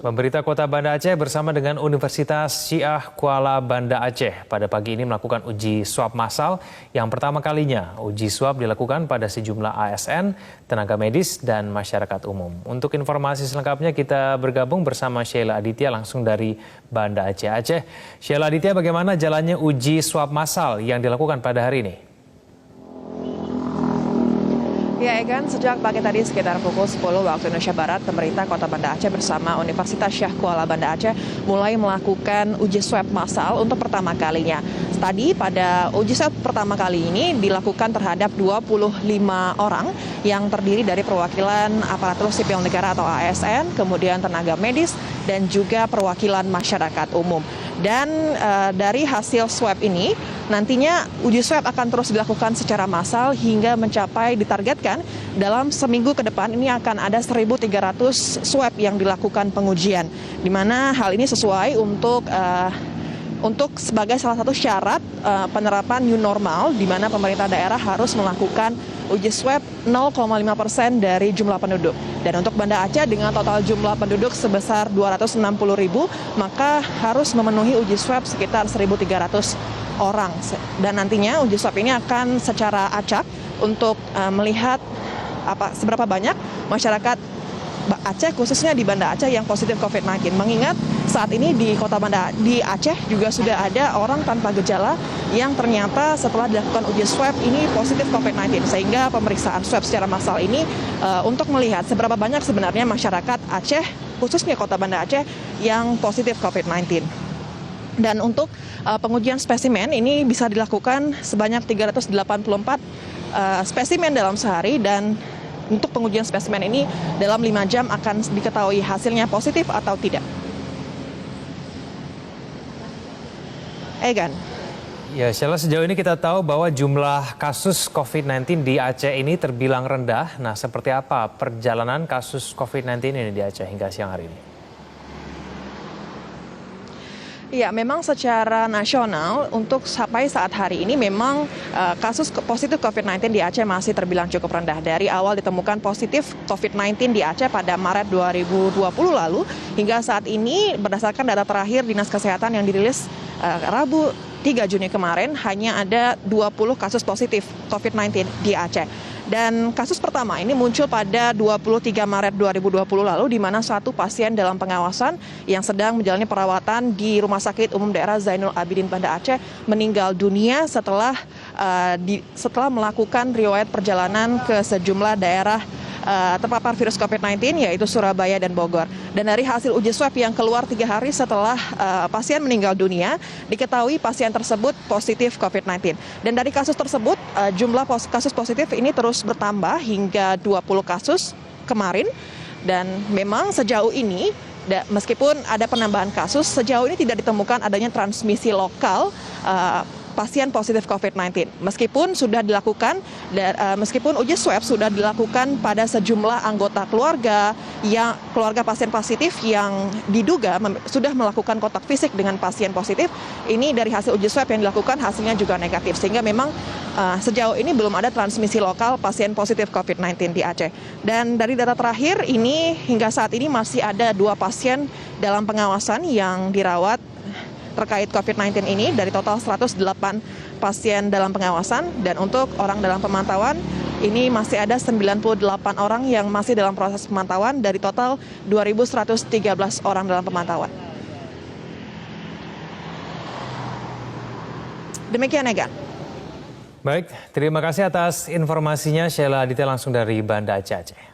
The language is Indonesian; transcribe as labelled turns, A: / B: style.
A: Pemerintah Kota Banda Aceh bersama dengan Universitas Syiah Kuala Banda Aceh pada pagi ini melakukan uji swab massal yang pertama kalinya. Uji swab dilakukan pada sejumlah ASN, tenaga medis, dan masyarakat umum. Untuk informasi selengkapnya kita bergabung bersama Sheila Aditya langsung dari Banda Aceh. Sheila Aditya, bagaimana jalannya uji swab massal yang dilakukan pada hari ini?
B: Ya, Egan, sejak pagi tadi sekitar pukul 10 waktu Indonesia Barat, pemerintah Kota Banda Aceh bersama Universitas Syiah Kuala Banda Aceh mulai melakukan uji swab massal untuk pertama kalinya. Tadi pada uji swab pertama kali ini dilakukan terhadap 25 orang yang terdiri dari perwakilan aparatur sipil negara atau ASN, kemudian tenaga medis, dan juga perwakilan masyarakat umum. Dan dari hasil swab ini, nantinya uji swab akan terus dilakukan secara massal hingga mencapai ditargetkan dalam seminggu ke depan ini akan ada 1.300 swab yang dilakukan pengujian. Di mana hal ini sesuai untuk sebagai salah satu syarat penerapan new normal, di mana pemerintah daerah harus melakukan uji swab 0,5% dari jumlah penduduk. Dan untuk Banda Aceh dengan total jumlah penduduk sebesar 260.000, maka harus memenuhi uji swab sekitar 1.300 orang. Dan nantinya uji swab ini akan secara acak untuk melihat seberapa banyak masyarakat Aceh, khususnya di Banda Aceh yang positif COVID-19. Mengingat saat ini di Kota Banda di Aceh juga sudah ada orang tanpa gejala yang ternyata setelah dilakukan uji swab ini positif COVID-19. Sehingga pemeriksaan swab secara massal ini untuk melihat seberapa banyak sebenarnya masyarakat Aceh, khususnya Kota Banda Aceh yang positif COVID-19. Dan untuk pengujian spesimen ini bisa dilakukan sebanyak 384 spesimen dalam sehari, dan untuk pengujian spesimen ini dalam 5 jam akan diketahui hasilnya positif atau tidak. Egan.
A: Ya, Sheila, sejauh ini kita tahu bahwa jumlah kasus COVID-19 di Aceh ini terbilang rendah. Nah, seperti apa perjalanan kasus COVID-19 ini di Aceh hingga siang hari ini?
B: Ya, memang secara nasional untuk sampai saat hari ini memang kasus positif COVID-19 di Aceh masih terbilang cukup rendah. Dari awal ditemukan positif COVID-19 di Aceh pada Maret 2020 lalu, hingga saat ini berdasarkan data terakhir Dinas Kesehatan yang dirilis Rabu 3 Juni kemarin, hanya ada 20 kasus positif COVID-19 di Aceh. Dan kasus pertama ini muncul pada 23 Maret 2020 lalu, di mana satu pasien dalam pengawasan yang sedang menjalani perawatan di Rumah Sakit Umum Daerah Zainul Abidin Banda Aceh meninggal dunia setelah melakukan riwayat perjalanan ke sejumlah daerah terpapar virus COVID-19, yaitu Surabaya dan Bogor. Dan dari hasil uji swab yang keluar 3 hari setelah pasien meninggal dunia, diketahui pasien tersebut positif COVID-19. Dan dari kasus tersebut, jumlah kasus positif ini terus bertambah hingga 20 kasus kemarin. Dan memang sejauh ini, meskipun ada penambahan kasus, sejauh ini tidak ditemukan adanya transmisi lokal pasien positif COVID-19. Meskipun uji swab sudah dilakukan pada sejumlah anggota keluarga pasien positif yang diduga sudah melakukan kontak fisik dengan pasien positif, ini dari hasil uji swab yang dilakukan hasilnya juga negatif. Sehingga memang sejauh ini belum ada transmisi lokal pasien positif COVID-19 di Aceh. Dan dari data terakhir ini hingga saat ini masih ada 2 pasien dalam pengawasan yang dirawat terkait COVID-19 ini dari total 108 pasien dalam pengawasan, dan untuk orang dalam pemantauan ini masih ada 98 orang yang masih dalam proses pemantauan dari total 2.113 orang dalam pemantauan. Demikian, Egan.
A: Baik, terima kasih atas informasinya Sheila Aditya langsung dari Banda Aceh.